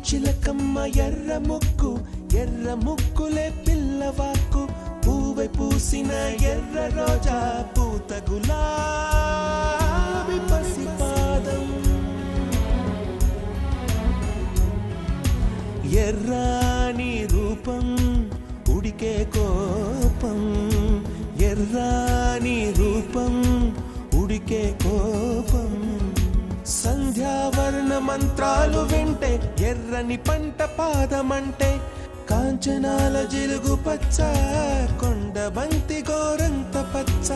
చిలకమ్మ ఎర్ర ముక్కులే పిల్లవాకు పూవై పూసిన ఎర్ర రోజా పూత గులాబీ పసిపాదం ఎర్రాని రూపం ఉడికే కోపం ఎర్రాని రూపం ఉడికే కోపం సంధ్యావర్ణ మంత్రాలు వింటే ఎర్రని పంట పాదమంటే కాంచనాల జిలుగు పచ్చ కొండ బంతి గోరంత పచ్చ